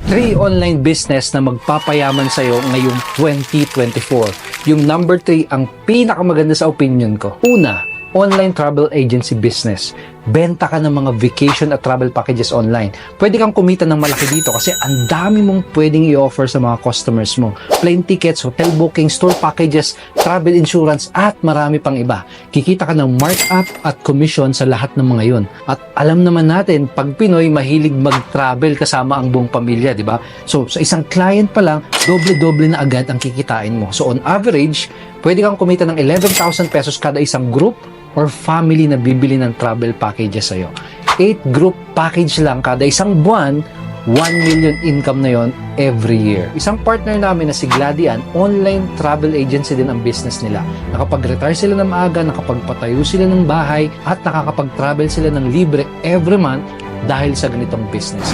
3 online business na magpapayaman sa'yo ngayong 2024. Yung number 3 ang pinakamaganda sa opinion ko. Una, online travel agency business. Benta ka ng mga vacation at travel packages online. Pwede kang kumita ng malaki dito kasi ang dami mong pwedeng i-offer sa mga customers mo. Plane tickets, hotel booking, tour packages, travel insurance, at marami pang iba. Kikita ka ng markup at commission sa lahat ng mga yun. At alam naman natin, pag Pinoy, mahilig mag-travel kasama ang buong pamilya, di ba? So, sa isang client pa lang, doble-doble na agad ang kikitain mo. So, on average, pwede kang kumita ng 11,000 pesos kada isang group or family na bibili ng travel packages sa'yo. 8 group package lang kada isang buwan, 1 million income na yon every year. Isang partner namin na si Gladian, online travel agency din ang business nila. Nakapag-retire sila ng maaga, nakapagpatayo sila ng bahay, at nakakapag-travel sila ng libre every month dahil sa ganitong business.